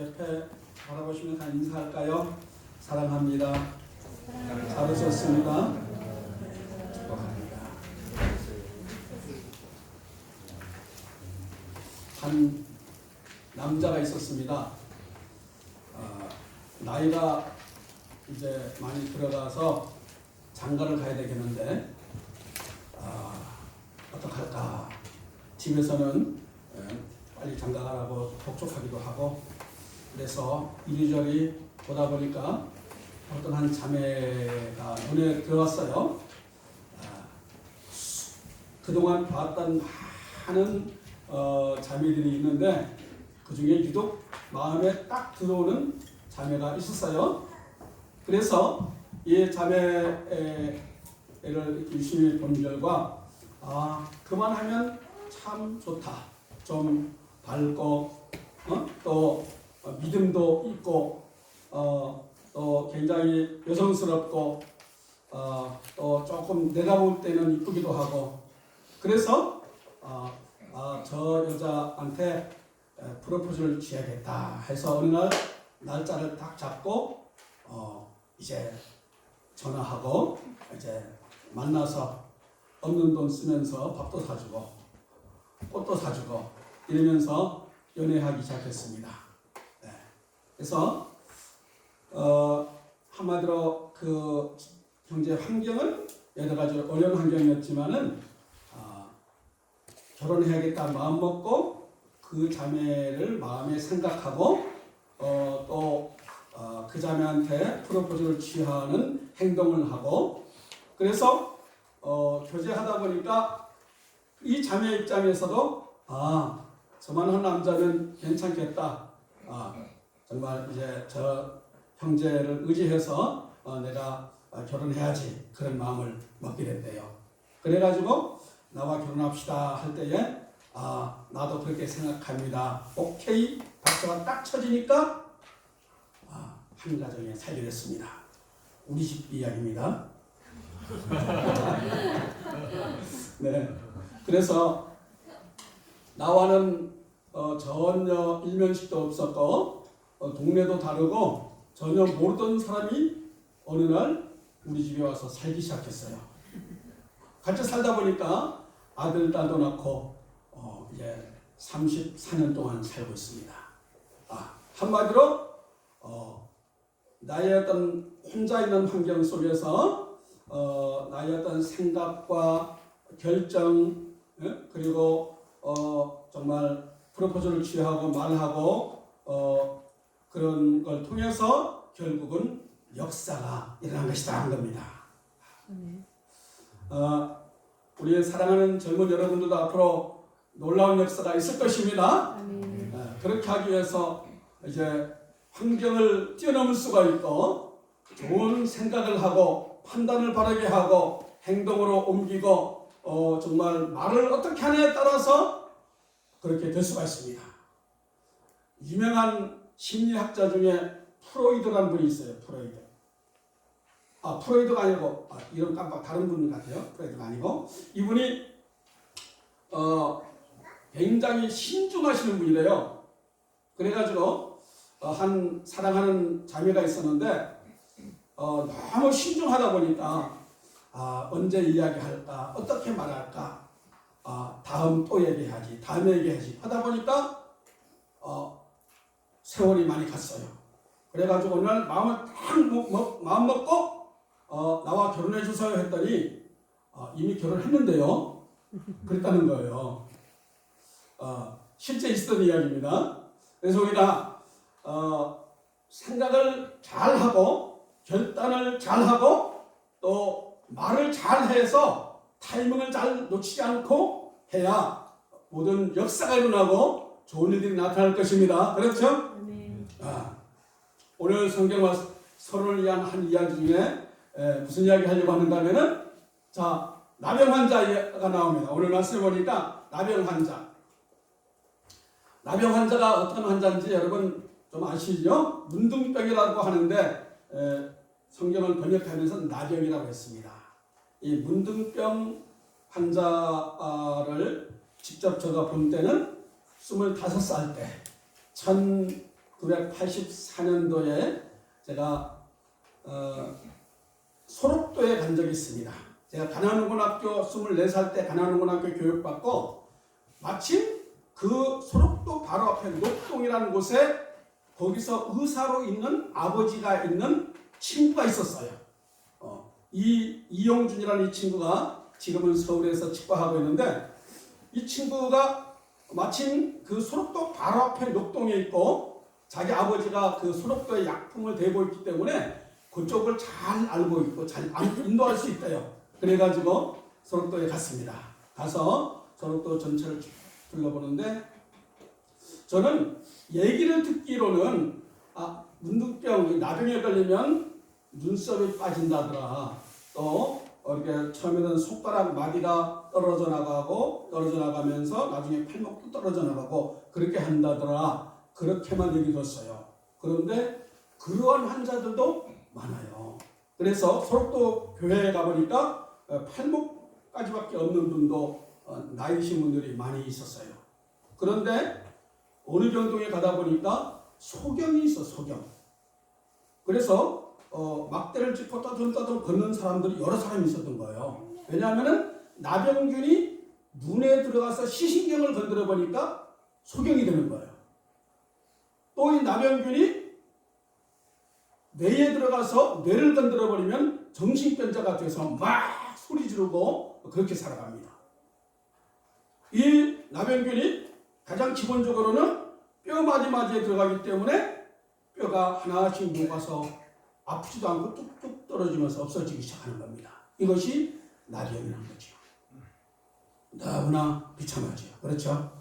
옆에 바라보시면서 인사할까요? 사랑합니다. 잘 오셨습니다. 축복합니다. 한 남자가 있었습니다. 나이가 이제 많이 들어가서 장가를 가야 되겠는데 어떡할까? 집에서는 빨리 장가 가라고 독촉하기도 하고, 그래서 이리저리 보다 보니까 어떤 한 자매가 눈에 들어왔어요. 그동안 봤던 많은 자매들이 있는데 그 중에 유독 마음에 딱 들어오는 자매가 있었어요. 그래서 이 자매를 유심히 본 결과 그만하면 참 좋다. 좀 밝고 또 믿음도 있고 또 굉장히 여성스럽고 또 조금 내가 볼 때는 이쁘기도 하고, 그래서 저 여자한테 프로포즈를 취하겠다 해서 어느 날 날짜를 딱 잡고 이제 전화하고 이제 만나서 없는 돈 쓰면서 밥도 사주고 꽃도 사주고 이러면서 연애하기 시작했습니다. 네. 그래서 한마디로 그 경제 환경은 여러 가지 어려운 환경이었지만은 결혼해야겠다 마음 먹고 그 자매를 마음에 생각하고 또 그 자매한테 프로포즈를 취하는 행동을 하고, 그래서 교제하다 보니까 이 자매 입장에서도 저만한 남자는 괜찮겠다. 정말 이제 저 형제를 의지해서 내가 결혼해야지, 그런 마음을 먹게 됐대요. 그래가지고 나와 결혼합시다 할 때에 나도 그렇게 생각합니다. 오케이 박수가 딱 쳐지니까 한 가정에 살게 됐습니다. 우리 집 이야기입니다. 네. 그래서 나와는 전혀 일면식도 없었고 동네도 다르고 전혀 모르던 사람이 어느 날 우리 집에 와서 살기 시작했어요. 같이 살다 보니까 아들, 딸도 낳고 이제 34년 동안 살고 있습니다. 한마디로 나의 어떤 혼자 있는 환경 속에서 나의 어떤 생각과 결정, 그리고 정말 프로포즈를 취하고 말하고 그런 걸 통해서 결국은 역사가 일어난 것이다 한 겁니다. 우리의 사랑하는 젊은 여러분들도 앞으로 놀라운 역사가 있을 것입니다. 그렇게 하기 위해서 이제 환경을 뛰어넘을 수가 있고 좋은 생각을 하고 판단을 바르게 하고 행동으로 옮기고 정말 말을 어떻게 하느냐에 따라서 그렇게 될 수가 있습니다. 유명한 심리학자 중에 프로이드라는 분이 있어요. 프로이드가 아니고 이름 깜빡 다른 분 같아요. 프로이드가 아니고 이분이 굉장히 신중하시는 분이래요. 그래가지고 한 사랑하는 자매가 있었는데 너무 신중하다 보니까 언제 이야기할까, 어떻게 말할까, 다음 또 얘기하지, 다음에 얘기하지 하다 보니까 세월이 많이 갔어요. 그래가지고 어느 날 마음 먹고 나와 결혼해 주세요 했더니 이미 결혼했는데요. 그랬다는 거예요. 실제 있었던 이야기입니다. 그래서 우리가 생각을 잘하고 결단을 잘하고 또 말을 잘해서 타이밍을 잘 놓치지 않고 해야 모든 역사가 일어나고 좋은 일들이 나타날 것입니다. 그렇죠? 오늘 성경과 서로를 위한 한 이야기 중에 무슨 이야기 하려고 하는가 하면은 나병 환자가 나옵니다. 오늘 말씀해 보니까 나병 환자가 어떤 환자인지 여러분 좀 아시죠? 문둥병이라고 하는데 성경을 번역하면서 나병이라고 했습니다. 이 문둥병 환자를 직접 제가 본 때는 25살 때 1984년도에 제가 소록도에 간 적이 있습니다. 제가 가난고등학교 24살 때 가난고등학교 교육받고 마침 그 소록도 바로 앞에 녹동이라는 곳에 거기서 의사로 있는 아버지가 있는 친구가 있었어요. 이용준이라는 이 친구가 지금은 서울에서 치과하고 있는데 이 친구가 마침 그 소록도 바로 앞에 녹동에 있고 자기 아버지가 그 소록도에 약품을 대고 있기 때문에 그쪽을 잘 알고 있고 잘 인도할 수 있대요. 그래가지고 소록도에 갔습니다. 가서 소록도 전체를 둘러보는데 저는 얘기를 듣기로는 문둥병, 나병에 걸리면 눈썹이 빠진다더라. 또 이렇게 처음에는 손가락 마디가 떨어져 나가면서 나중에 팔목도 떨어져 나가고 그렇게 한다더라. 그렇게만 얘기 들었어요. 그런데 그러한 환자들도 많아요. 그래서 소록도 교회에 가보니까 팔목까지밖에 없는 분도 나이신 분들이 많이 있었어요. 그런데 어느 병동에 가다 보니까 소경이 있어, 소경. 그래서 막대를 짚고 떠들떠들 걷는 사람들이 여러 사람이 있었던 거예요. 왜냐하면 나병균이 눈에 들어가서 시신경을 건드려 보니까 소경이 되는 거예요. 또 이 나병균이 뇌에 들어가서 뇌를 건드려 버리면 정신병자가 돼서 막 소리 지르고 그렇게 살아갑니다. 이 나병균이 가장 기본적으로는 뼈 마디마디에 들어가기 때문에 뼈가 하나씩 녹아서 아프지도 않고 뚝뚝 떨어지면서 없어지기 시작하는 겁니다. 이것이 나병이라는 거죠. 너무나 비참하죠. 그렇죠?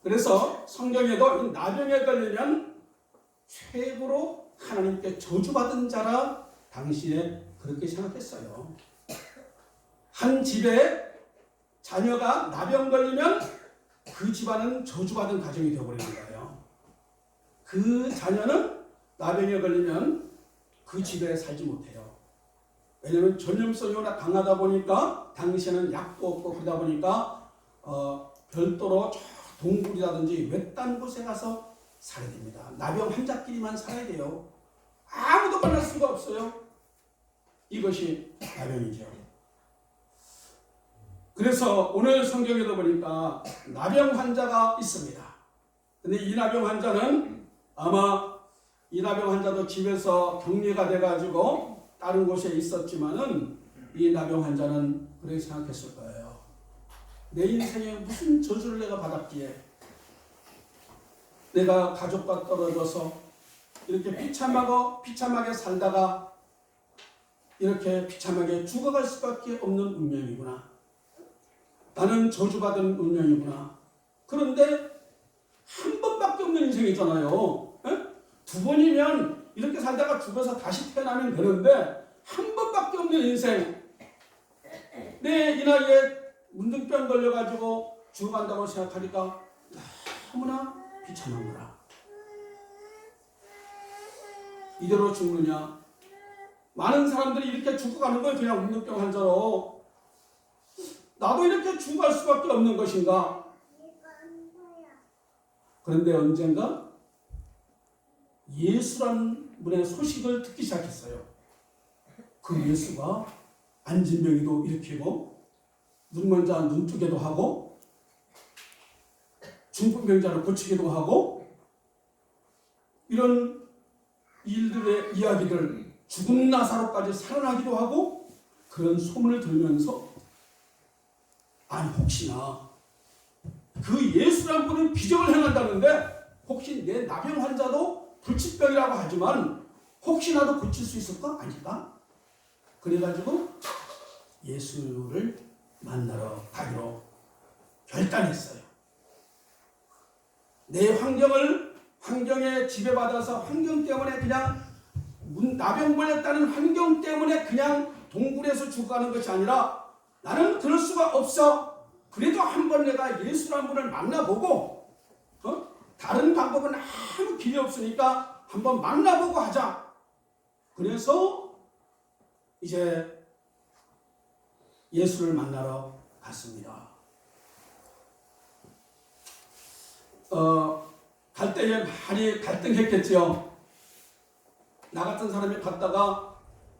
그래서 성경에도 이 나병에 걸리면 최고로 하나님께 저주받은 자라 당시에 그렇게 생각했어요. 한 집에 자녀가 나병 걸리면 그 집안은 저주받은 가정이 되어버리는 거예요. 그 자녀는 나병에 걸리면 그 집에 살지 못해요. 왜냐하면 전염성이 워낙 강하다 보니까 당시에는 약도 없고 그러다 보니까 별도로 저 동굴이라든지 외딴 곳에 가서 살아야 됩니다. 나병 환자끼리만 살아야 돼요. 아무도 만날 수가 없어요. 이것이 나병이죠. 그래서 오늘 성경에도 보니까 나병 환자가 있습니다. 근데 이 나병 환자는 아마 이 나병 환자도 집에서 격리가 돼가지고 다른 곳에 있었지만은 이 나병 환자는 그렇게 생각했을 거예요. 내 인생에 무슨 저주를 내가 받았기에 내가 가족과 떨어져서 이렇게 비참하게 살다가 이렇게 비참하게 죽어갈 수밖에 없는 운명이구나. 나는 저주받은 운명이구나. 그런데 한 번밖에 없는 인생이잖아요. 에? 두 번이면 이렇게 살다가 죽어서 다시 태어나면 되는데 한 번밖에 없는 인생. 내 이 나이에 문둥병 걸려가지고 죽어간다고 생각하니까 너무나 비참한구나. 이대로 죽느냐. 많은 사람들이 이렇게 죽어가는 거예요. 그냥 문둥병 환자로. 나도 이렇게 죽어갈 수밖에 없는 것인가? 그런데 언젠가 예수란 분의 소식을 듣기 시작했어요. 그 예수가 안진병이도 일으키고 눈먼 자 눈뜨게도 하고 중풍병자를 고치기도 하고 이런 일들의 이야기들 죽은 나사로까지 살아나기도 하고 그런 소문을 들으면서 아니 혹시나 그 예수란 분은 기적을 행한다는데 혹시 내 나병 환자도 불치병이라고 하지만 혹시나도 고칠 수 있을까? 아닐까? 그래가지고 예수를 만나러 가기로 결단했어요. 내 환경에 지배받아서 환경 때문에 그냥 나병 걸렸다는 환경 때문에 그냥 동굴에서 죽어가는 것이 아니라 나는 그럴 수가 없어. 그래도 한번 내가 예수라는 분을 만나보고 다른 방법은 아무 길이 없으니까 한번 만나보고 하자. 그래서 이제 예수를 만나러 갔습니다. 갈 때에 많이 갈등했겠지요. 나 같은 사람이 갔다가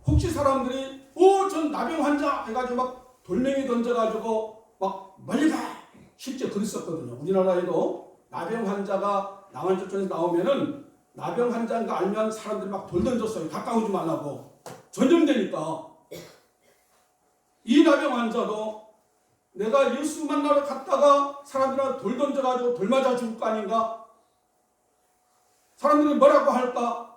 혹시 사람들이 전 나병 환자 해가지고 막 돌멩이 던져가지고 막 멀리 가. 실제 그랬었거든요. 우리나라에도 나병 환자가 남한주천에서 나오면은 나병 환자인 거 알면 사람들이 막 돌 던졌어요. 가까우지 말라고. 전염되니까. 이 나병 환자도 내가 예수 만나러 갔다가 사람들한테 돌 던져가지고 돌 맞아 죽을 거 아닌가? 사람들이 뭐라고 할까?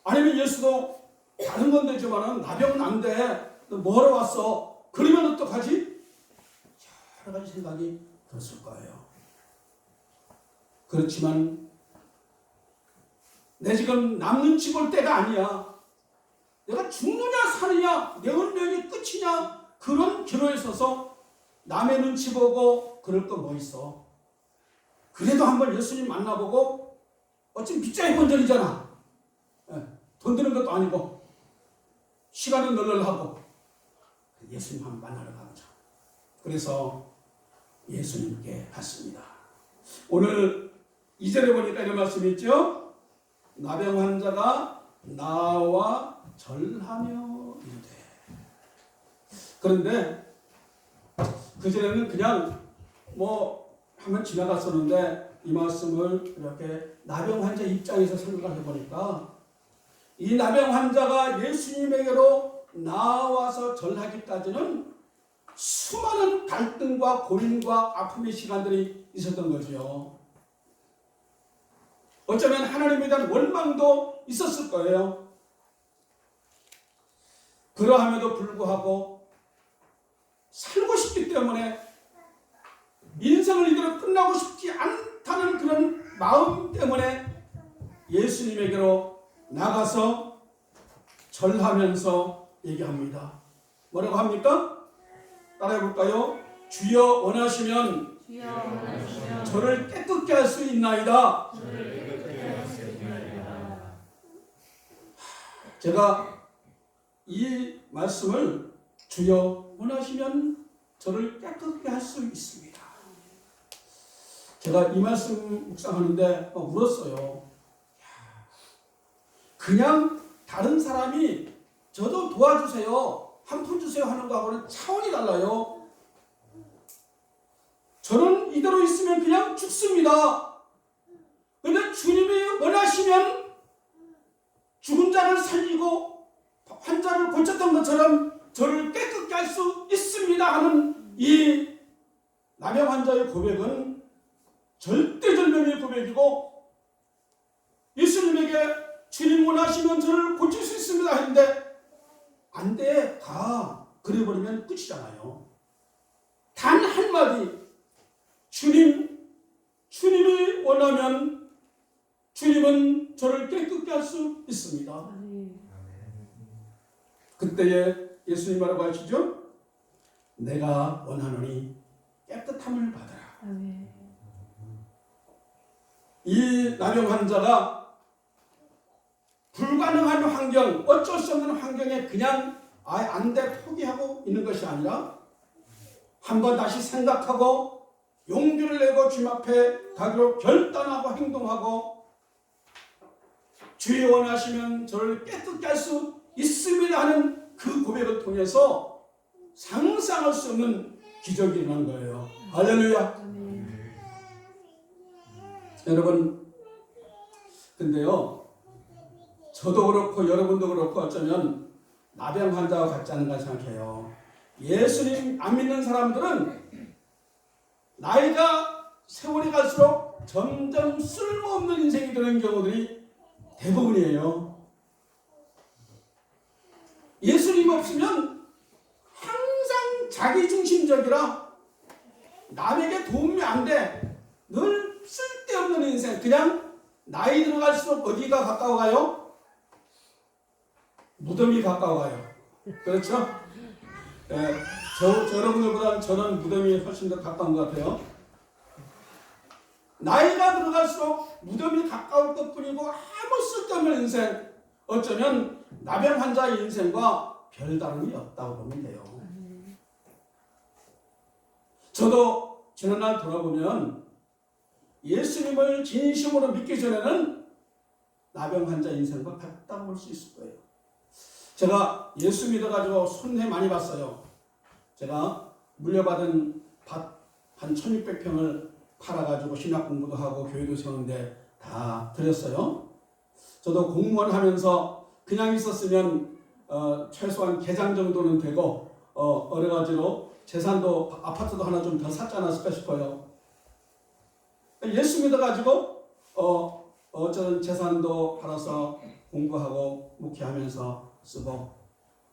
아니면 예수도 다른 건 되지만은 나병은 안 돼. 너 뭐하러 왔어? 그러면 어떡하지? 여러 가지 생각이 들었을 거예요. 그렇지만 내 지금 남 눈치 볼 때가 아니야. 내가 죽느냐 사느냐 내 운명이 끝이냐 그런 기로에 서서 남의 눈치 보고 그럴 거 뭐 있어. 그래도 한번 예수님 만나보고 어차피 빗장이 본전이잖아. 돈 드는 것도 아니고 시간은 널널하고 예수님 한번 만나러 가보자. 그래서 예수님께 갔습니다. 오늘 2절에 보니까 이런 말씀이 있죠. 나병 환자가 나와 절하며 이르되. 그런데 그전에는 그냥 한번 지나갔었는데 이 말씀을 이렇게 나병 환자 입장에서 생각을 해보니까 이 나병 환자가 예수님에게로 나와서 절하기까지는 수많은 갈등과 고민과 아픔의 시간들이 있었던 거죠. 어쩌면 하나님에 대한 원망도 있었을 거예요. 그러함에도 불구하고 살고 싶기 때문에 인생을 이대로 끝나고 싶지 않다는 그런 마음 때문에 예수님에게로 나가서 절하면서 얘기합니다. 뭐라고 합니까? 따라해볼까요? 주여 원하시면 저를 깨끗게 할 수 있나이다. 제가 이 말씀을 주여 원하시면 저를 깨끗게 할 수 있습니다. 제가 이 말씀 묵상하는데 울었어요. 그냥 다른 사람이 저도 도와주세요, 한 푼 주세요 하는 거하고는 차원이 달라요. 저는 이대로 있으면 그냥 죽습니다. 그런데 주님이 원하시면 죽은 자를 살리고 환자를 고쳤던 것처럼 저를 깨끗게 할 수 있습니다 하는 이 나병 환자의 고백은 절대절명의 고백이고, 예수님에게 주님 원하시면 저를 고칠 수 있습니다 했는데 안 돼, 가. 그래버리면 끝이잖아요. 단 한마디, 주님이 원하면 주님은 저를 깨끗게 할 수 있습니다. 그때에 예수님 뭐라고 하시죠? 내가 원하노니 깨끗함을 받아라. 이 나병 환자가 불가능한 환경, 어쩔 수 없는 환경에 그냥 안 돼 포기하고 있는 것이 아니라 한번 다시 생각하고 용기를 내고 주님 앞에 가기로 결단하고 행동하고, 주여 원하시면 저를 깨끗게 할 수 있습니다 하는 그 고백을 통해서 상상할 수 없는 기적이 일어난 거예요. 할렐루야. 여러분, 근데요, 저도 그렇고 여러분도 그렇고 어쩌면 나병 환자와 같지 않은가 생각해요. 예수님 안 믿는 사람들은 나이가 세월이 갈수록 점점 쓸모없는 인생이 되는 경우들이 대부분이에요. 예수님 없으면 항상 자기중심적이라 남에게 도움이 안 돼. 늘 쓸데없는 인생. 그냥 나이 들어갈수록 어디가 가까워가요? 무덤이 가까워가요. 그렇죠? 여러분들보다 저는 무덤이 훨씬 더 가까운 것 같아요. 나이가 들어갈수록 무덤이 가까울 것뿐이고 아무 쓸데없는 인생, 어쩌면 나병 환자의 인생과 별다름이 없다고 보면 돼요. 저도 지난날 돌아보면 예수님을 진심으로 믿기 전에는 나병 환자 인생과 같다고 볼 수 있을 거예요. 제가 예수 믿어가지고 손해 많이 봤어요. 제가 물려받은 밭 한 1600평을 팔아가지고 신학 공부도 하고 교회도 세우는데 다 드렸어요. 저도 공무원 하면서 그냥 있었으면 최소한 개장 정도는 되고 여러 가지로 재산도 아파트도 하나 좀 더 샀지 않았을까 싶어요. 예수 믿어가지고 어쩌든 재산도 팔아서 공부하고 목회하면서 쓰고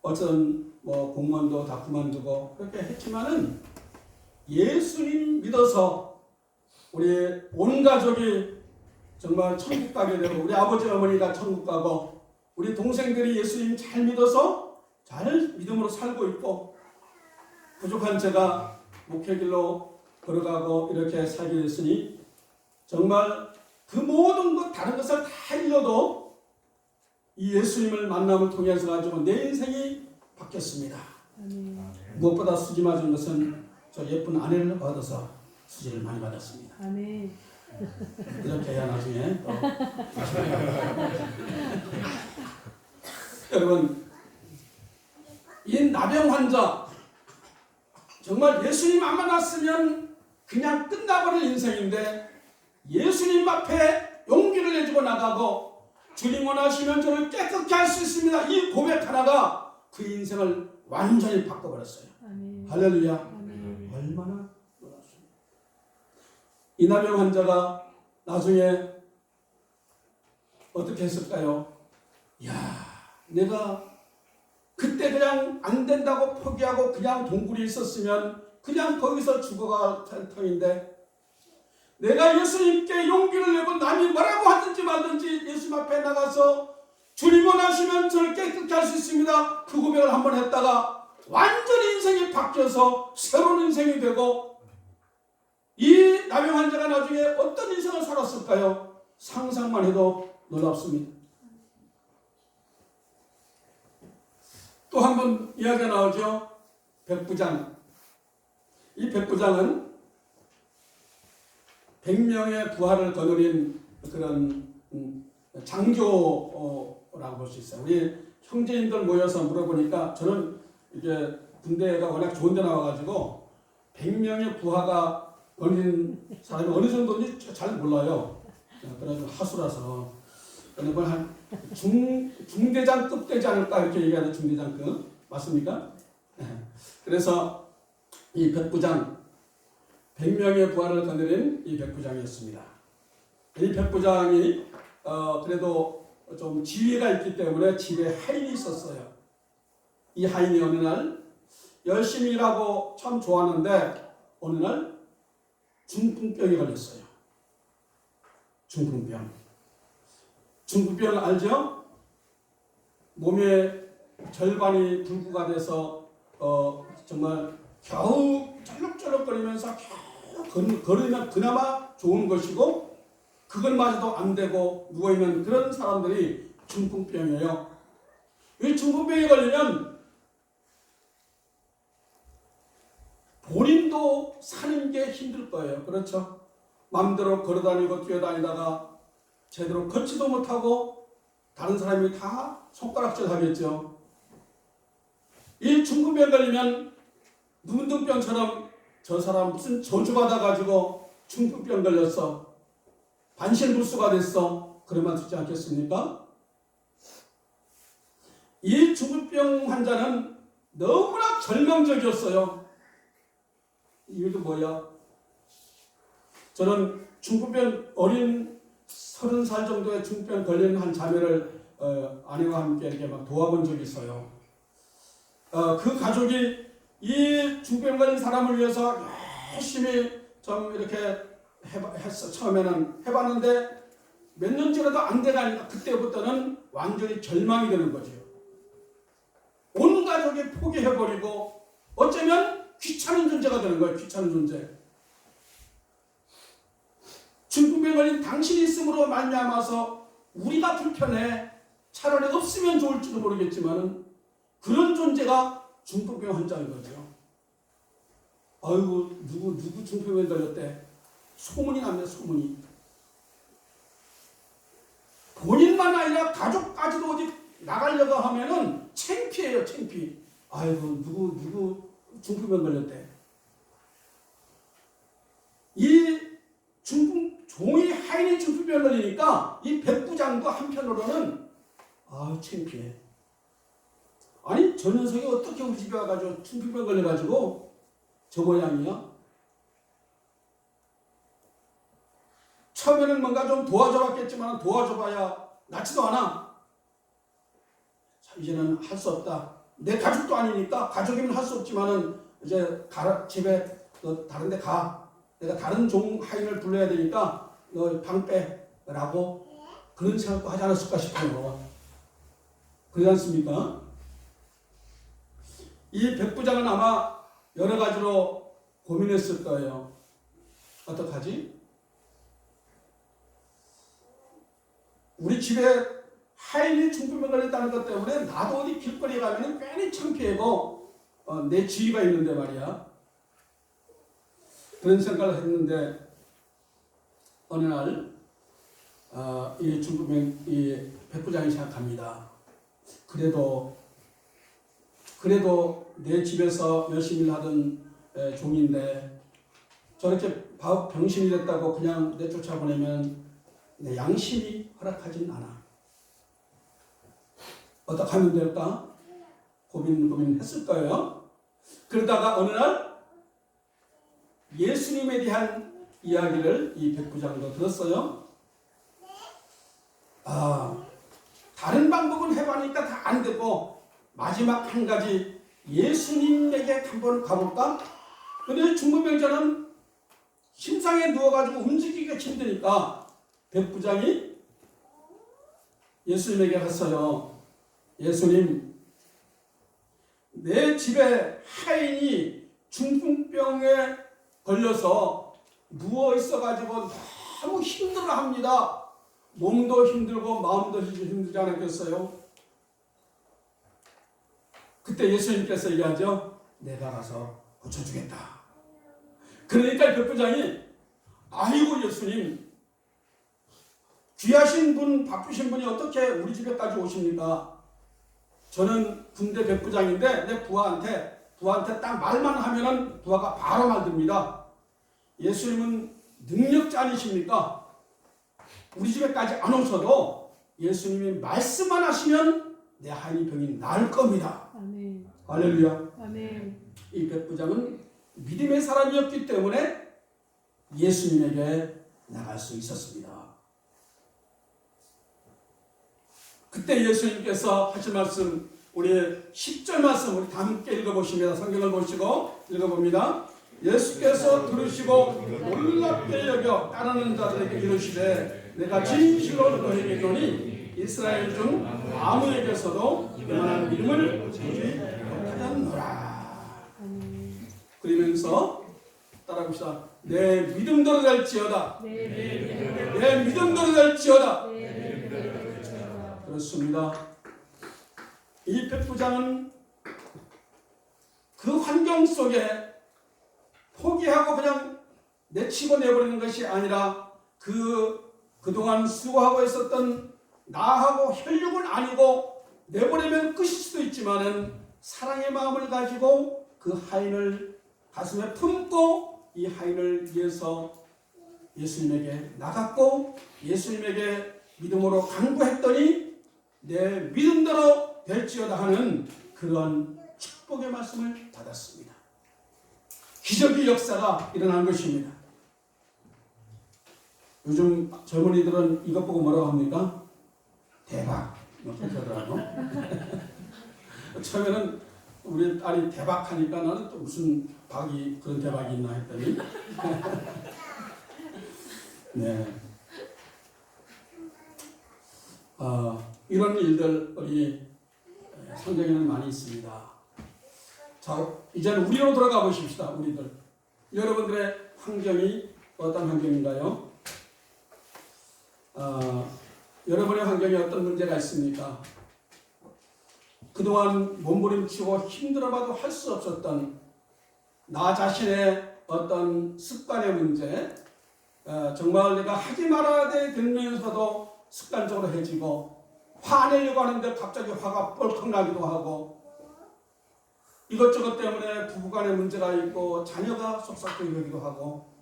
어쩌든 뭐 공무원도 다 그만두고 그렇게 했지만은 예수님 믿어서 우리 온 가족이 정말 천국 가게 되고 우리 아버지 어머니가 천국 가고 우리 동생들이 예수님 잘 믿어서 잘 믿음으로 살고 있고 부족한 제가 목회길로 걸어가고 이렇게 살게 됐으니 정말 그 모든 것 다른 것을 다 잃어도 이 예수님을 만남을 통해서 가지고 내 인생이 바뀌었습니다. 무엇보다 수지 맞은 것은 저 예쁜 아내를 얻어서 수지를 많이 받았습니다. 아멘. 이렇게 해야 나중에 또 여러분 이 나병 환자 정말 예수님 안 만났으면 그냥 끝나버릴 인생인데 예수님 앞에 용기를 내주고 나가고 주님 원하시면 저를 깨끗게 할 수 있습니다. 이 고백 하나가 그 인생을 완전히 바꿔버렸어요. 아멘. 할렐루야. 아멘. 얼마나 놀랍습니다. 이 나병 환자가 나중에 어떻게 했을까요? 야, 내가 그때 그냥 안 된다고 포기하고 그냥 동굴에 있었으면 그냥 거기서 죽어갈 터인데 내가 예수님께 용기를 내고 남이 뭐라고 하든지 말든지 예수님 앞에 나가서 주님 원하시면 저를 깨끗게 할 수 있습니다. 그 고백을 한번 했다가 완전히 인생이 바뀌어서 새로운 인생이 되고 이 나병 환자가 나중에 어떤 인생을 살았을까요? 상상만 해도 놀랍습니다. 또 한 번 이야기가 나오죠. 백부장. 이 백부장은 100명의 부하를 거느린 그런 장교라고 볼 수 있어요. 우리 형제인들 모여서 물어보니까 저는 이게 군대가 워낙 좋은 데 나와가지고 100명의 부하가 거느린 사람이 어느 정도인지 잘 몰라요. 그래서 하수라서 그걸 한 중대장급 되지 않을까 이렇게 얘기하는 중대장급 맞습니까? 그래서 이 백부장 100명의 부하를 거느린 이 백부장이었습니다. 이 백부장이 그래도 좀 지위가 있기 때문에 집에 하인이 있었어요. 이 하인이 어느 날 열심히 일하고 참 좋았는데 어느 날 중풍병이 걸렸어요. 중풍병. 중풍병 알죠? 몸의 절반이 불구가 돼서 정말 겨우 쩔룩쩔룩거리면서 겨우 걸으면 그나마 좋은 것이고 그것마저도 안 되고 누워있는 그런 사람들이 중풍병이에요. 이 중풍병에 걸리면 본인도 사는 게 힘들 거예요. 그렇죠? 마음대로 걸어다니고 뛰어다니다가 제대로 걷지도 못하고 다른 사람이 다 손가락질 하겠죠. 이 중풍병 걸리면 문둥병처럼 저 사람 무슨 저주받아가지고 중풍병 걸렸어. 반신불수가 됐어. 그러면 되지 않겠습니까? 이 중풍병 환자는 너무나 절망적이었어요. 이유도 뭐야? 저는 중풍병 어린 30살 정도의 중풍병 걸린 한 자매를 아내와 함께 이렇게 막 도와본 적이 있어요. 그 가족이 이 중풍병 걸린 사람을 위해서 열심히 좀 이렇게 했어. 처음에는 해봤는데 몇 년 지나도 안 되가니까 그때부터는 완전히 절망이 되는 거죠. 온 가족이 포기해버리고 어쩌면 귀찮은 존재가 되는 거예요. 귀찮은 존재. 중풍병 걸린 당신이 있음으로 말미암아서 우리가 불편해. 차라리 없으면 좋을지도 모르겠지만 그런 존재가 중풍병 환자인 거죠. 아이고 누구 중풍병 걸렸대. 소문이 납니다. 소문이. 본인만 아니라 가족까지도 어디 나가려고 하면은 창피해요. 창피. 아이고 누구 중풍병 걸렸대. 이 종이 하인이 중풍병 걸리니까 이 백부장도 한편으로는 창피해. 아니 저 녀석이 어떻게 우리 집에 와가지고 중풍병 걸려가지고 저 모양이야? 처음에는 뭔가 좀 도와줘봤겠지만 도와줘봐야 낫지도 않아. 자, 이제는 할 수 없다. 내 가족도 아니니까 가족이면 할 수 없지만은 이제 집에 너 다른 데 가. 내가 다른 종 하인을 불러야 되니까 너 방 빼라고 그런 생각도 하지 않았을까 싶어요. 그러지 않습니까? 이 백부장은 아마 여러 가지로 고민했을 거예요. 어떡하지? 우리 집에 하인이 중풍병 걸렸다는 것 때문에 나도 어디 길거리에 가면 괜히 창피하고 내 지위가 있는데 말이야. 그런 생각을 했는데 어느 날 이 중풍병 이 백부장이 생각합니다. 그래도 내 집에서 열심히 하던 종인데 저렇게 병신이 됐다고 그냥 내쫓아보내면 내 양심이 허락하진 않아. 어떻게 하면 될까? 고민했을 거예요. 그러다가 어느 날 예수님에 대한 이야기를 이 백부장도 들었어요. 다른 방법은 해보니까 다 안 되고 마지막 한 가지 예수님에게 한번 가볼까? 근데 중풍병자는 침상에 누워가지고 움직이기가 힘드니까 백부장이 예수님에게 갔어요. 예수님, 내 집에 하인이 중풍병에 걸려서 누워 있어가지고 너무 힘들어합니다. 몸도 힘들고 마음도 힘들지 않았겠어요? 그때 예수님께서 얘기하죠. 내가 가서 고쳐주겠다. 그러니까 백부장이 아이고 예수님, 귀하신 분, 바쁘신 분이 어떻게 우리 집에까지 오십니까? 저는 군대 백부장인데 내 부하한테 딱 말만 하면은 부하가 바로 말듭니다. 예수님은 능력자 아니십니까? 우리 집에까지 안 오셔도 예수님이 말씀만 하시면 내 하인이 병이 나을 겁니다. 아멘. 할렐루야. 아멘. 이 백부장은 믿음의 사람이었기 때문에 예수님에게 나갈 수 있었습니다. 그때 예수님께서 하신 말씀, 우리 10절 말씀 우리 다 함께 읽어보십니다. 성경을 보시고 읽어봅니다. 예수께서 들으시고 놀랍게 여겨 따르는 자들에게 이르시되 내가 진실로 너희에게 이르노니 이스라엘 중 아무에게서도 이만한 믿음을 보지 못하였노라. 그러면서 따라합시다. 내 믿음대로 될지어다. 내 믿음대로 될지어다. 그렇습니다. 이 백부장은 그 환경 속에 포기하고 그냥 내치고 내버리는 것이 아니라 그동안 수고하고 있었던 나하고 혈육을 아니고 내버리면 끝일 수도 있지만은 사랑의 마음을 가지고 그 하인을 가슴에 품고 이 하인을 위해서 예수님에게 나갔고 예수님에게 믿음으로 간구했더니 내 믿음대로 될지어다 하는 그러한 축복의 말씀을 받았습니다. 기적의 역사가 일어난 것입니다. 요즘 젊은이들은 이것 보고 뭐라고 합니까? 대박. 이렇게 하더라고. 처음에는 우리 딸이 대박 하니까 나는 또 무슨 박이 그런 대박이 있나 했더니 네. 이런 일들 우리 성경에는 많이 있습니다. 자, 이제는 우리로 돌아가 보십시다. 우리들. 여러분들의 환경이 어떤 환경인가요? 여러분의 환경에 어떤 문제가 있습니까? 그동안 몸부림치고 힘들어봐도 할 수 없었던 나 자신의 어떤 습관의 문제, 정말 내가 하지 말아야 되면서도 습관적으로 해지고 화내려고 하는데 갑자기 화가 뻘컥 나기도 하고 이것저것 때문에 부부간에 문제가 있고 자녀가 속삭이기도 하고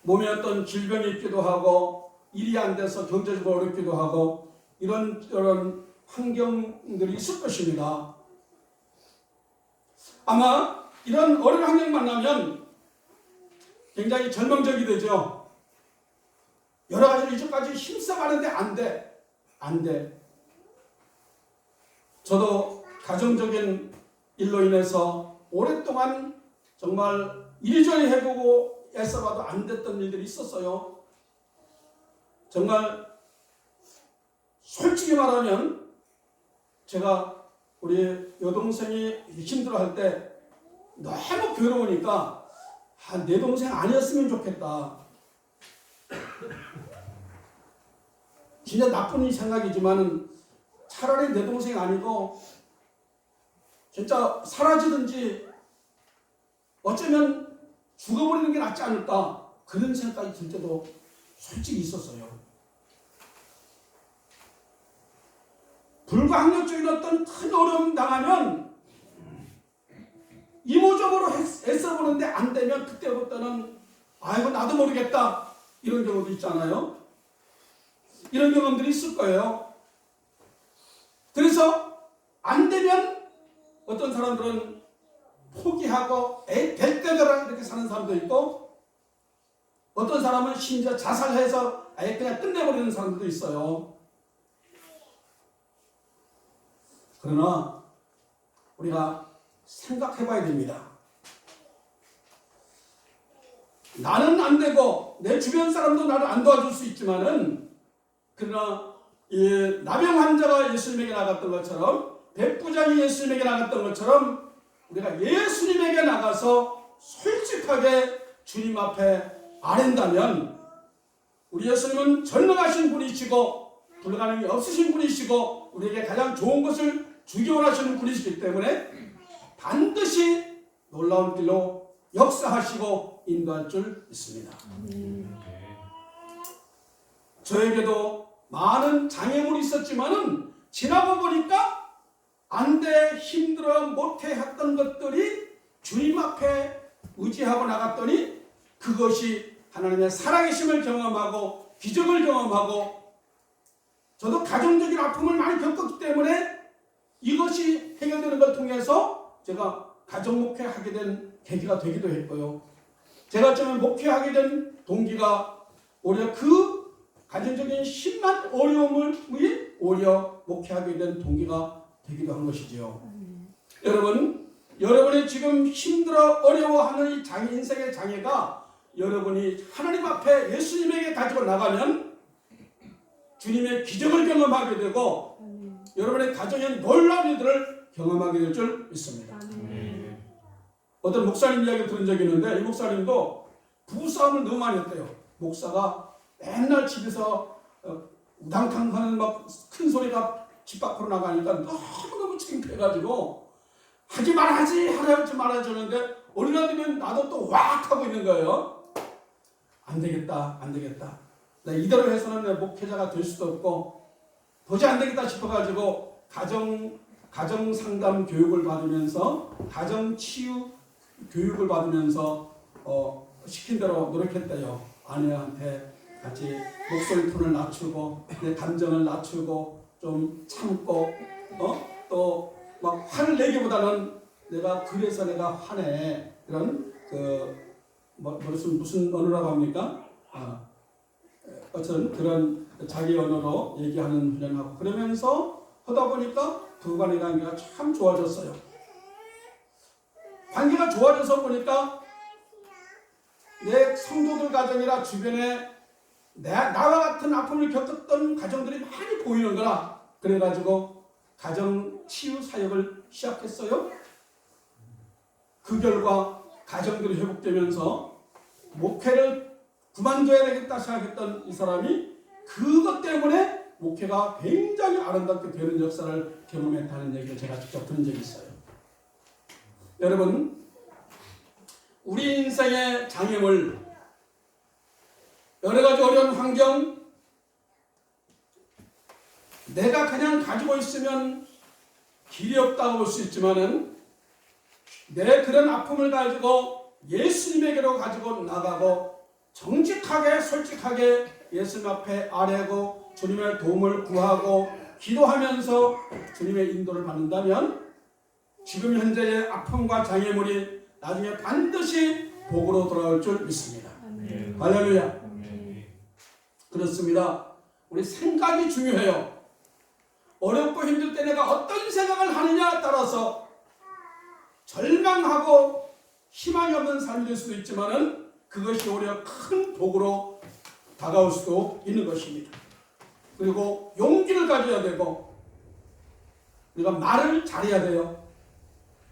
몸에 어떤 질병이 있기도 하고 일이 안 돼서 경제적으로 어렵기도 하고 이런 환경들이 있을 것입니다. 아마 이런 어려운 환경 만나면 굉장히 절망적이 되죠. 여러 가지로 이제까지 힘써가는데 안 돼. 저도 가정적인 일로 인해서 오랫동안 정말 이리저리 해보고 애써봐도 안 됐던 일들이 있었어요. 정말 솔직히 말하면 제가 우리 여동생이 힘들어할 때 너무 괴로우니까 내 동생 아니었으면 좋겠다. 진짜 나쁜 생각이지만 차라리 내 동생 아니고 진짜 사라지든지 어쩌면 죽어버리는 게 낫지 않을까 그런 생각이 들 때도 솔직히 있었어요. 불가항력적인 어떤 큰 어려움 당하면 이모저모로 애써보는데 안 되면 그때부터는 아이고 나도 모르겠다 이런 경우도 있잖아요. 이런 경험들이 있을 거예요. 그래서 안 되면 어떤 사람들은 포기하고 될 때더라 이렇게 사는 사람도 있고 어떤 사람은 심지어 자살해서 아예 그냥 끝내버리는 사람들도 있어요. 그러나 우리가 생각해봐야 됩니다. 나는 안 되고 내 주변 사람도 나를 안 도와줄 수 있지만은 그러나 이 나병 환자가 예수님에게 나갔던 것처럼 백부장이 예수님에게 나갔던 것처럼 우리가 예수님에게 나가서 솔직하게 주님 앞에 아랜다면 우리 예수님은 전능하신 분이시고 불가능이 없으신 분이시고 우리에게 가장 좋은 것을 주기 원하시는 분이시기 때문에 반드시 놀라운 길로 역사하시고 인도할 줄 믿습니다. 저에게도 많은 장애물이 있었지만은 지나고 보니까 안 돼, 힘들어, 못해 했던 것들이 주님 앞에 의지하고 나갔더니 그것이 하나님의 살아계심을 경험하고 기적을 경험하고 저도 가정적인 아픔을 많이 겪었기 때문에 이것이 해결되는 걸 통해서 제가 가정 목회하게 된 계기가 되기도 했고요. 제가 처음에 목회하게 된 동기가 오히려 그 가정적인 심한 어려움을 위해 오히려 목회하게 된 동기가 되기도 한 것이지요. 여러분이 지금 힘들어 어려워하는 이 장애, 인생의 장애가 여러분이 하나님 앞에 예수님에게 가지고 나가면 주님의 기적을 경험하게 되고 여러분의 가정의 놀라운 일들을 경험하게 될 줄 믿습니다. 어떤 목사님 이야기를 들은 적이 있는데 이 목사님도 부부싸움을 너무 많이 했대요. 목사가 맨날 집에서 우당탕하는 막 큰 소리가 집 밖으로 나가니까 너무너무 창피해가지고 하지 말아야지 하지 말아야지 하는데 어느 날 되면 나도 또 왁 하고 있는 거예요. 안 되겠다. 나 이대로 해서는 내 목회자가 될 수도 없고 도저히 안 되겠다 싶어가지고 가정 상담 교육을 받으면서 가정 치유 교육을 받으면서 시킨 대로 노력했대요. 아내한테 같이 목소리 톤을 낮추고 내 감정을 낮추고 좀 참고 또 막 화를 내기보다는 내가 그래서 내가 화내 이런 무슨 언어라고 합니까? 어쨌든 그런 자기 언어로 얘기하는 훈련하고 그러면서 하다 보니까 두 간의 관계가 참 좋아졌어요. 관계가 좋아져서 보니까 내 성도들 가정이나 주변에 나와 같은 아픔을 겪었던 가정들이 많이 보이는 거라 그래가지고 가정 치유 사역을 시작했어요. 그 결과 가정들이 회복되면서 목회를 그만둬야 되겠다 생각했던 이 사람이 그것 때문에 목회가 굉장히 아름답게 되는 역사를 경험했다는 얘기를 제가 직접 들은 적이 있어요. 여러분, 우리 인생의 장애물 여러 가지 어려운 환경, 내가 그냥 가지고 있으면 길이 없다고 볼 수 있지만은 내 그런 아픔을 가지고 예수님에게로 가지고 나가고 정직하게 솔직하게 예수님 앞에 아뢰고 주님의 도움을 구하고 기도하면서 주님의 인도를 받는다면 지금 현재의 아픔과 장애물이 나중에 반드시 복으로 돌아올 줄 믿습니다. 할렐루야. 그렇습니다. 우리 생각이 중요해요. 어렵고 힘들 때 내가 어떤 생각을 하느냐에 따라서 절망하고 희망이 없는 삶이 될 수도 있지만은 그것이 오히려 큰 복으로 다가올 수도 있는 것입니다. 그리고 용기를 가져야 되고 우리가 말을 잘해야 돼요.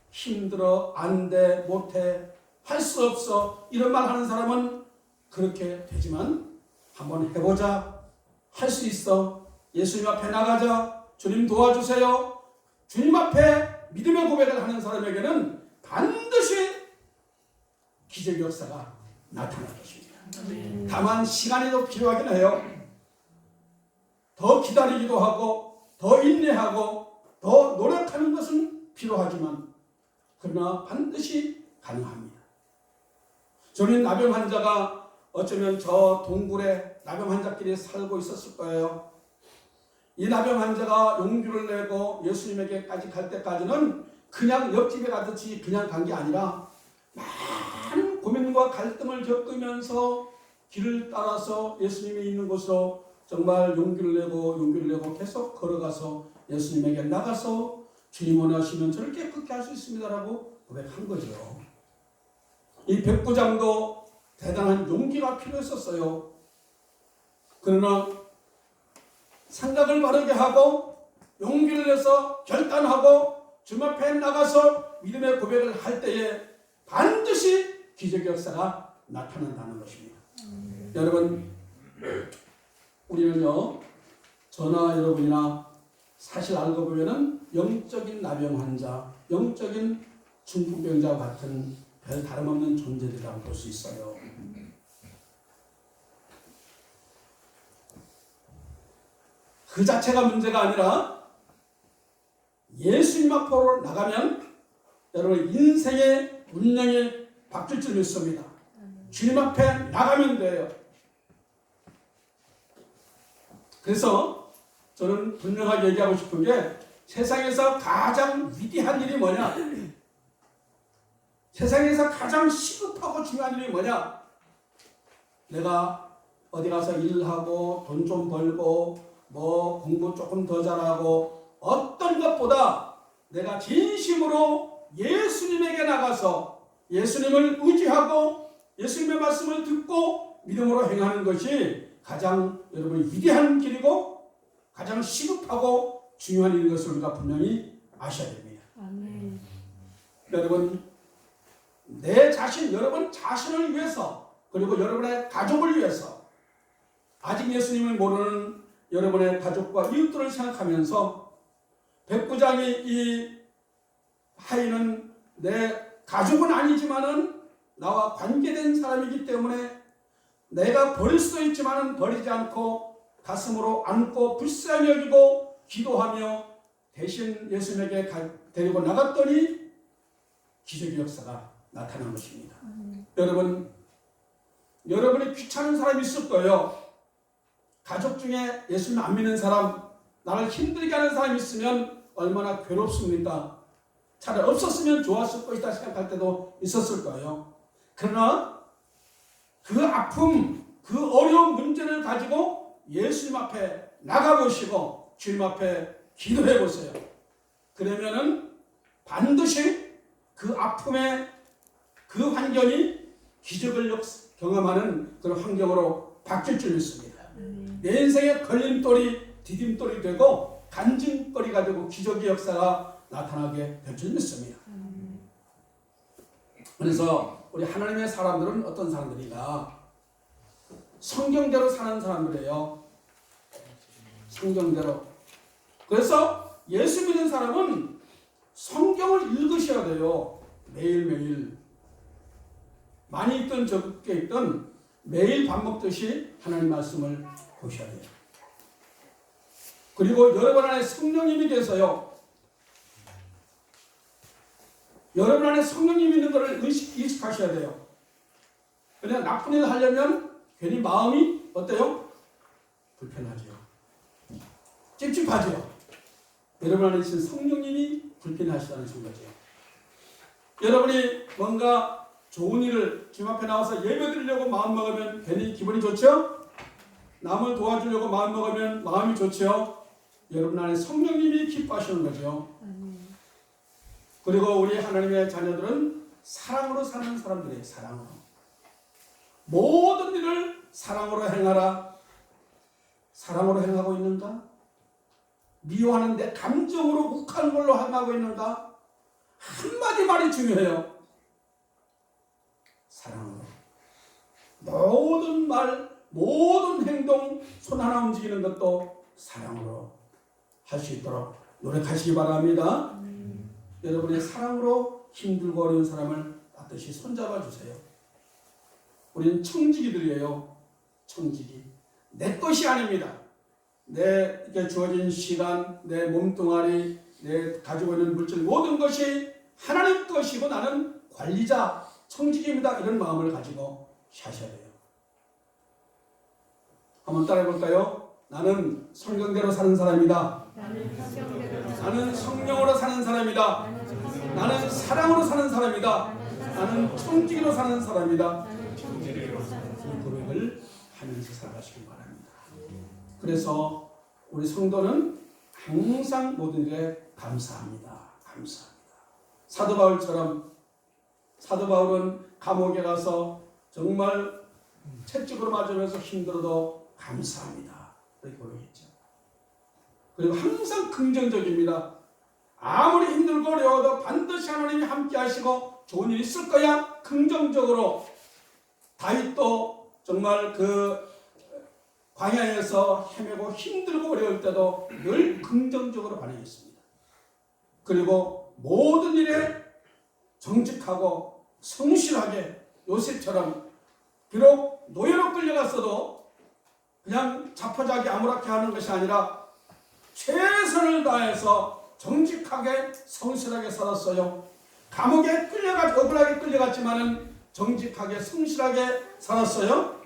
힘들어, 안 돼, 못해, 할 수 없어 이런 말 하는 사람은 그렇게 되지만 한번 해보자, 할 수 있어, 예수님 앞에 나가자, 주님 도와주세요, 주님 앞에 믿음의 고백을 하는 사람에게는 반드시 기적 역사가 나타날 것입니다. 다만 시간이 더 필요하긴 해요. 더 기다리기도 하고 더 인내하고 더 노력하는 것은 필요하지만 그러나 반드시 가능합니다. 저는 나병 환자가 어쩌면 저 동굴에 나병 환자끼리 살고 있었을 거예요. 이 나병 환자가 용기를 내고 예수님에게까지 갈 때까지는 그냥 옆집에 가듯이 그냥 간 게 아니라 많은 고민과 갈등을 겪으면서 길을 따라서 예수님이 있는 곳으로 정말 용기를 내고 계속 걸어가서 예수님에게 나가서 주님 원하시면 저를 깨끗게 할 수 있습니다라고 고백한 거죠. 이 백부장도 대단한 용기가 필요했었어요. 그러나 생각을 바르게 하고 용기를 내서 결단하고 주님 앞에 나가서 믿음의 고백을 할 때에 반드시 기적 역사가 나타난다는 것입니다. 여러분, 우리는요, 저나 여러분이나 사실 알고 보면은 영적인 나병 환자, 영적인 중풍병자와 같은 별 다름없는 존재들이라고 볼 수 있어요. 그 자체가 문제가 아니라 예수님 앞으로 나가면 여러분 인생의 운명이 바뀔 줄 믿습니다. 주님 앞에 나가면 돼요. 그래서 저는 분명하게 얘기하고 싶은 게 세상에서 가장 위대한 일이 뭐냐? 세상에서 가장 시급하고 중요한 일이 뭐냐? 내가 어디 가서 일하고 돈 좀 벌고 뭐 공부 조금 더 잘하고 어떤 것보다 내가 진심으로 예수님에게 나가서 예수님을 의지하고 예수님의 말씀을 듣고 믿음으로 행하는 것이 가장 여러분이 위대한 길이고 가장 시급하고 중요한 일인 것을 우리가 분명히 아셔야 됩니다. 아멘. 여러분, 내 자신, 여러분 자신을 위해서 그리고 여러분의 가족을 위해서 아직 예수님을 모르는 여러분의 가족과 이웃들을 생각하면서 백부장이 이 하인은 내 가족은 아니지만은 나와 관계된 사람이기 때문에 내가 버릴 수도 있지만은 버리지 않고 가슴으로 안고 불쌍히 여기고 기도하며 대신 예수님에게 데리고 나갔더니 기적의 역사가 나타난 것입니다. 여러분이 귀찮은 사람이 있을 거예요. 가족 중에 예수님 안 믿는 사람, 나를 힘들게 하는 사람이 있으면 얼마나 괴롭습니까? 차라리 없었으면 좋았을 것이다 생각할 때도 있었을 거예요. 그러나 그 아픔, 그 어려운 문제를 가지고 예수님 앞에 나가보시고 주님 앞에 기도해 보세요. 그러면은 반드시 그 아픔의 그 환경이 기적을 경험하는 그런 환경으로 바뀔 줄 믿습니다. 내 인생의 걸림돌이 디딤돌이 되고 간증거리가 되고 기적의 역사가 나타나게 될 줄 믿습니다. 그래서 우리 하나님의 사람들은 어떤 사람들이냐? 성경대로 사는 사람들이에요. 성경대로. 그래서 예수 믿는 사람은 성경을 읽으셔야 돼요. 매일매일. 많이 있든 적게 있든 매일 밥 먹듯이 하나님 말씀을 보셔야 돼요. 그리고 여러분 안에 성령님이 계세요. 여러분 안에 성령님이 있는 것을 인식하셔야 돼요. 그냥 나쁜 일을 하려면 괜히 마음이 어때요? 불편하죠. 찝찝하죠. 여러분 안에 있는 성령님이 불편하시다는 거죠. 여러분이 뭔가 좋은 일을 주님 앞에 나와서 예배 드리려고 마음 먹으면 괜히 기분이 좋죠? 남을 도와주려고 마음 먹으면 마음이 좋죠? 여러분 안에 성령님이 기뻐하시는 거죠. 그리고 우리 하나님의 자녀들은 사랑으로 사는 사람들이에요. 사랑으로. 모든 일을 사랑으로 행하라. 사랑으로 행하고 있는가? 미워하는데 감정으로 욱하는 걸로 행하고 있는가? 한마디 말이 중요해요. 사랑으로. 모든 말, 모든 행동, 손 하나 움직이는 것도 사랑으로 할 수 있도록 노력하시기 바랍니다. 여러분의 사랑으로 힘들고 어려운 사람을 반드시 손잡아 주세요. 우리는 청지기들이에요. 청지기. 내 것이 아닙니다. 내게 주어진 시간, 내 몸뚱아리, 내 가지고 있는 물질 모든 것이 하나님 것이고 나는 관리자, 청지기입니다. 이런 마음을 가지고 사셔야 돼요. 한번 따라해 볼까요? 나는 성경대로 사는 사람이다. 나는 성령으로 사는 사람이다. 나는 사랑으로 사는 사람이다. 나는 청지기로 사는 사람이다. 이 고백을 하면서 살아가시기 바랍니다. 그래서 우리 성도는 항상 모든 일에 감사합니다. 감사합니다. 사도 바울처럼 사도 바울은 감옥에 가서 정말 채찍으로 맞으면서 힘들어도 감사합니다. 그렇게 고백했죠. 그리고 항상 긍정적입니다. 아무리 힘들고 어려워도 반드시 하나님이 함께 하시고 좋은 일이 있을 거야. 긍정적으로. 다윗도 정말 그 광야에서 헤매고 힘들고 어려울 때도 늘 긍정적으로 반응했습니다. 그리고 모든 일에 정직하고 성실하게 요셉처럼 비록 노예로 끌려갔어도 그냥 자포자기 아무렇게 하는 것이 아니라 최선을 다해서 정직하게 성실하게 살았어요. 감옥에 억울하게 끌려갔지만은 정직하게 성실하게 살았어요.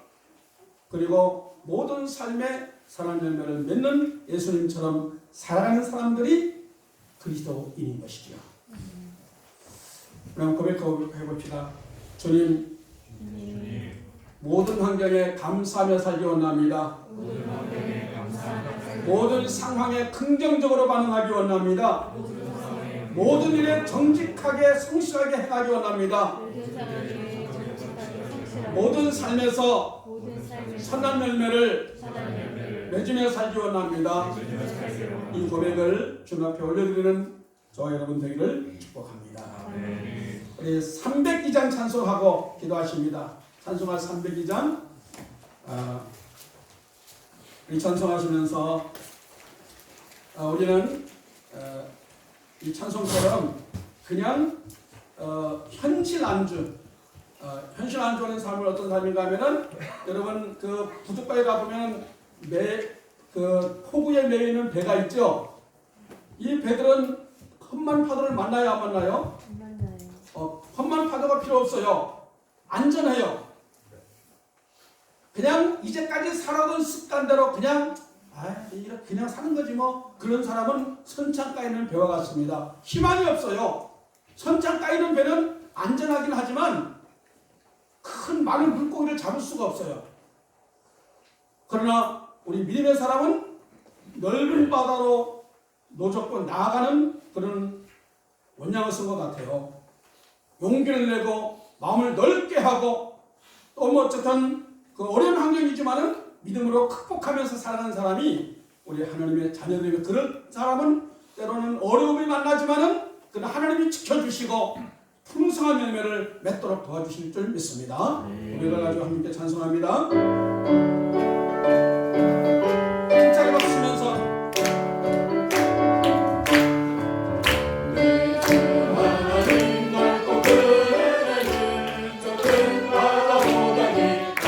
그리고 모든 삶의 선한 열매를 맺는 예수님처럼 살아가는 사람들이 그리스도인인 것이죠. 그럼 고백해 봅시다. 주님, 모든 환경에 감사하며 살기 원합니다. 모든 상황에 긍정적으로 반응하기 원합니다. 모든 일에 정직하게 성실하게 행하기 원합니다. 모든 삶에서 선한 열매를 맺으며 살기 원합니다. 이 고백을 주님 앞에 올려드리는 저와 여러분 되기를 축복합니다. 우리 302장 찬송하고 기도하십니다. 찬송할 302장 우리 찬송하시면서 우리는 이 찬송처럼 그냥 현실 안주 현실 안주하는 삶을 어떤 삶인가 하면은 여러분 그 부둣가에 가보면 그 포구에 매이는 배가 있죠. 이 배들은 험한 파도를 만나야 안 만나요? 험한 파도가 필요 없어요. 안전해요. 그냥 이제까지 살아온 습관대로 그냥 사는 거지 뭐. 그런 사람은 선창가에 있는 배와 같습니다. 희망이 없어요. 선창가에 있는 배는 안전하긴 하지만 큰 많은 물고기를 잡을 수가 없어요. 그러나 우리 믿음의 사람은 넓은 바다로 노젓고 나아가는 그런 원양을 쓴 것 같아요. 용기를 내고 마음을 넓게 하고 또 뭐 어쨌든 그 어려운 환경이지만은 믿음으로 극복하면서 살아가는 사람이 우리 하나님의 자녀들이고 그런 사람은 때로는 어려움이 만나지만은 그러나 하나님이 지켜주시고 풍성한 열매를 맺도록 도와주실 줄 믿습니다. 우리가 가지고 함께 찬송합니다. 힘차게 박수 치면서 하나님 넓고 그네는 좁은 바다 모양이다.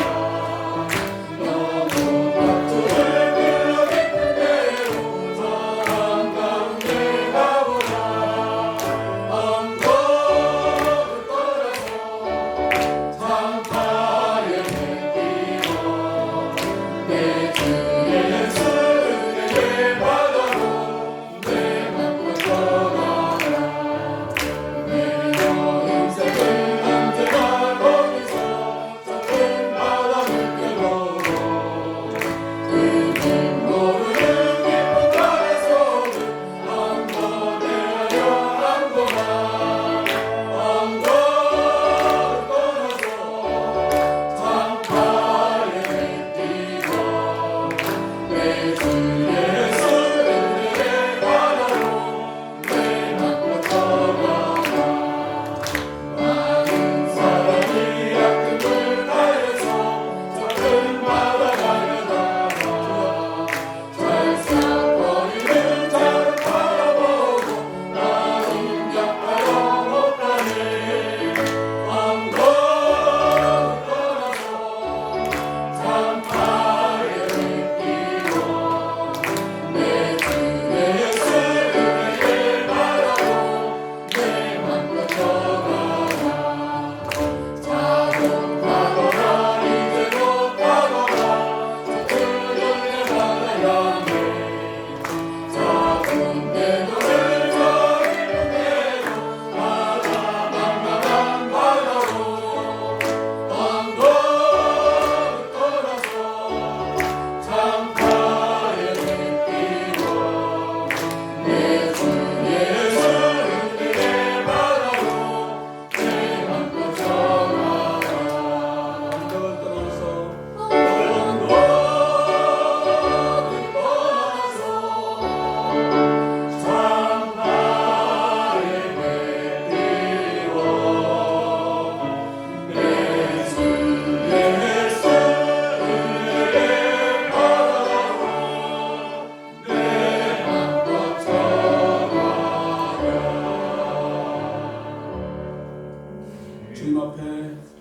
주님 앞에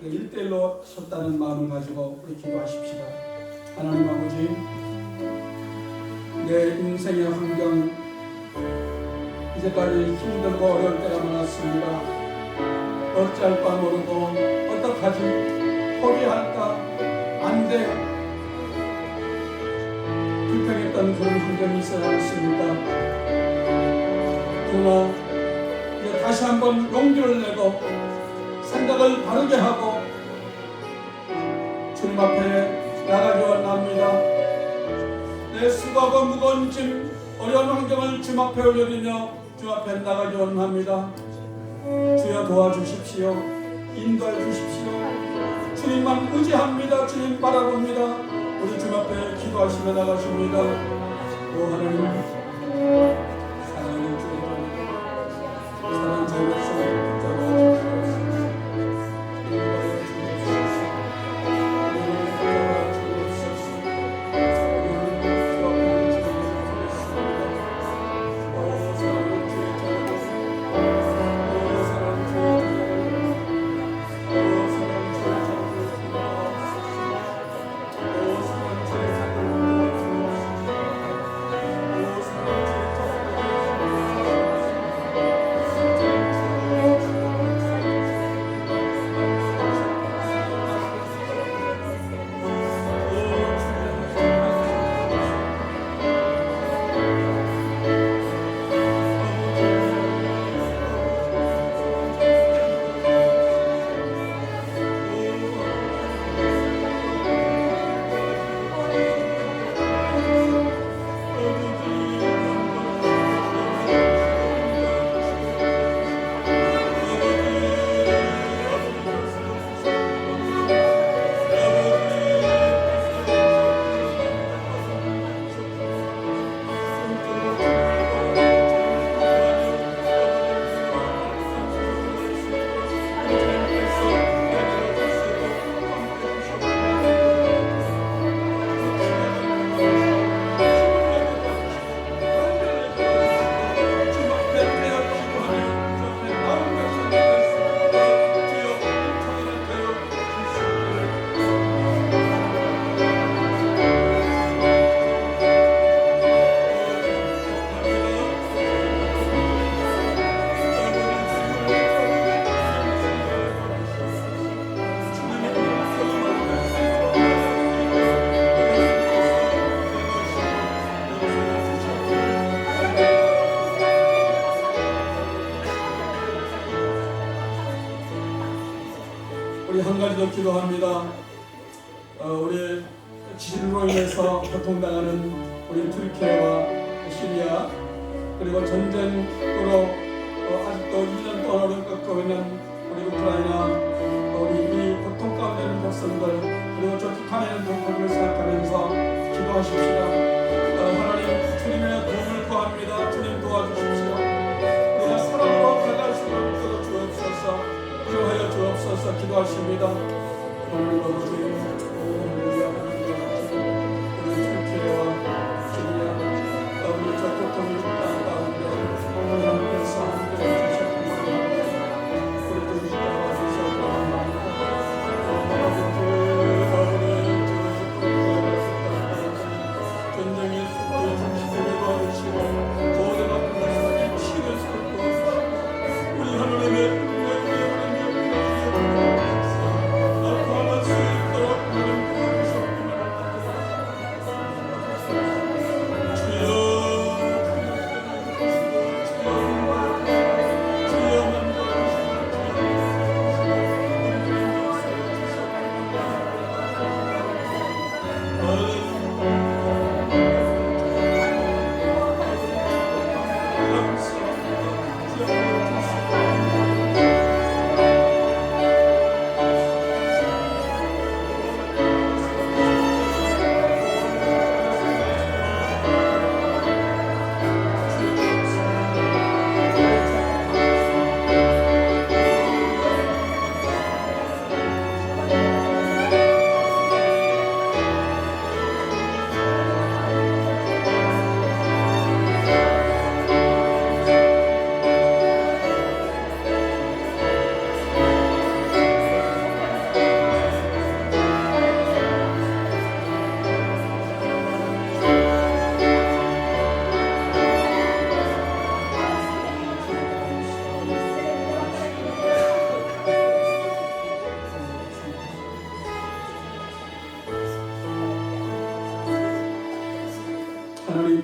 1대1로 섰다는 마음을 가지고 우리 기도하십시다. 하나님 아버지, 내 인생의 환경, 이제까지 힘들고 어려울 때가 많았습니다. 어찌할 바 모르고 어떡하지? 포기할까? 안 돼. 불평했던 그런 환경이 있어야 했습니다. 그러나 이제 다시 한번 용기를 내고 생각을 바르게 하고 주님 앞에 나가기 원합니다. 내 수고하고 무거운 짐, 어려운 환경을 주님 앞에 올려드리며 주님 앞에 나가기 원합니다. 주여 도와주십시오. 인도해 주십시오. 주님만 의지합니다. 주님 바라봅니다. 우리 주님 앞에 기도하시며 나가십니다. 오 하나님, 사랑하는 주님, 사랑하는 저희 백성 기도합니다. 우리 지진으로 인해서 고통당하는 우리 튀르키예와 시리아 그리고 전쟁으로 아직도 2년 동안 어려움 겪고 있는 우리 우크라이나 우리 이 고통 가운데 있는 백성들 그리고 저 북한에 있는 고통을 생각하면서 기도하십시다. 하나님 주님의 도움을 구합니다. 주님 도와주십시오. 우리가 사랑으로 나갈 수 있도록 주옵소서. 기도하여 주옵소서. 기도하십니다. 하나님 아버지 하나님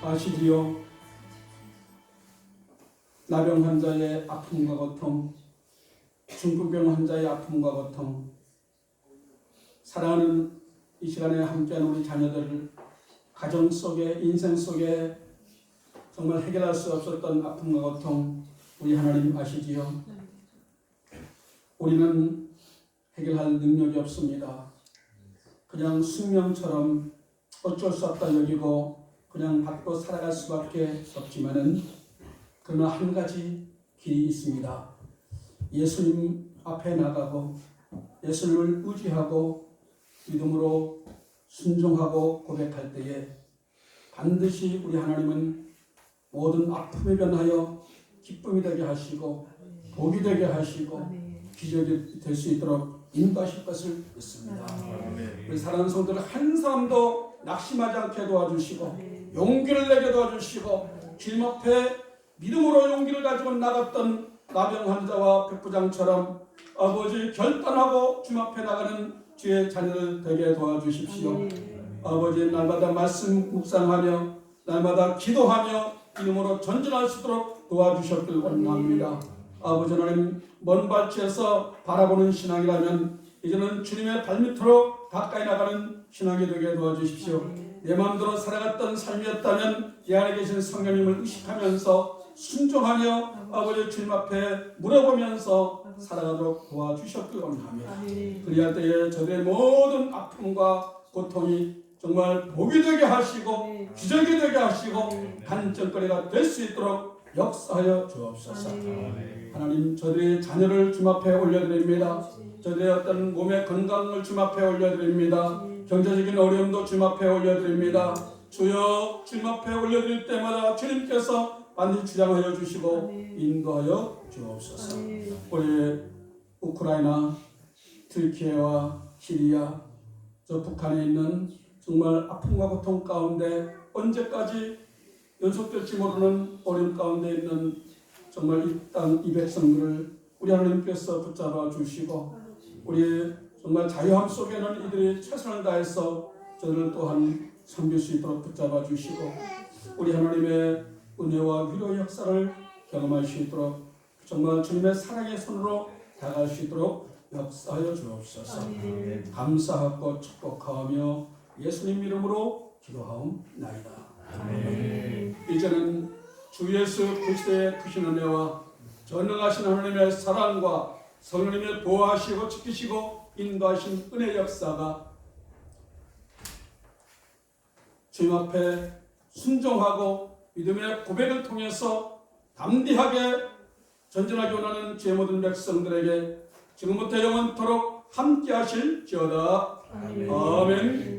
아시지요? 나병 환자의 아픔과 고통, 중풍병 환자의 아픔과 고통, 사랑하는 이 시간에 함께하는 우리 자녀들 가정 속에 인생 속에 정말 해결할 수 없었던 아픔과 고통 우리 하나님 아시지요? 우리는 해결할 능력이 없습니다. 그냥 숙명처럼 어쩔 수 없다 여기고 그냥 받고 살아갈 수밖에 없지만은 그러나 한 가지 길이 있습니다. 예수님 앞에 나가고 예수님을 의지하고 믿음으로 순종하고 고백할 때에 반드시 우리 하나님은 모든 아픔에 변하여 기쁨이 되게 하시고 복이 되게 하시고 기적이 될 수 있도록 인도하실 것을 믿습니다. 우리 사랑하는 성도들 한 사람도 낙심하지 않게 도와주시고 용기를 내게 도와주시고 길목에 믿음으로 용기를 가지고 나갔던 나병 환자와 백부장처럼 아버지 결단하고 주님 앞에 나가는 주의 자녀들 되게 도와주십시오. 아버지 날마다 말씀 묵상하며 날마다 기도하며 믿음으로 전진할 수 있도록 도와주셨길 원합니다. 아버지 하나님 먼 발치에서 바라보는 신앙이라면 이제는 주님의 발밑으로 가까이 나가는 신앙이 되게 도와주십시오. 내 마음대로 살아갔던 삶이었다면 이 안에 계신 성령님을 의식하면서 순종하며 아버지 주님 앞에 물어보면서 살아가도록 도와주셨길 원합니다. 그리할 때에 저들의 모든 아픔과 고통이 정말 복이 되게 하시고 기적이 되게 하시고 간증거리가 될 수 있도록 역사하여 주옵소서. 하나님 저들의 자녀를 주님 앞에 올려드립니다. 저들의 어떤 몸의 건강을 주님 앞에 올려드립니다. 경제적인 어려움도 주님 앞에 올려드립니다. 주여 주님 앞에 올려드릴 때마다 주님께서 반드시 주장하여 주시고 인도하여 주옵소서. 우리 우크라이나, 튀르키예와 시리아, 저 북한에 있는 정말 아픔과 고통 가운데 언제까지 연속될지 모르는 어려움 가운데 있는 정말 이 땅 이 백성들을 우리 하나님께서 붙잡아 주시고 우리 정말 자유함 속에는 이들이 최선을 다해서 저들을 또한 섬길 수 있도록 붙잡아 주시고 우리 하나님의 은혜와 위로의 역사를 경험할 수 있도록 정말 주님의 사랑의 손으로 다가갈 수 있도록 역사하여 주옵소서. 아멘. 감사하고 축복하며 예수님 이름으로 기도하옵나이다. 아멘. 이제는 주 예수 그리스도의 크신 은혜와 전능하신 하나님의 사랑과 성령님의 보호하시고 지키시고 인도하신 은혜 역사가 주님 앞에 순종하고 믿음의 고백을 통해서 담대하게 전진하기 원하는 주의 모든 백성들에게 지금부터 영원토록 함께 하실지어다. 아멘. 아멘.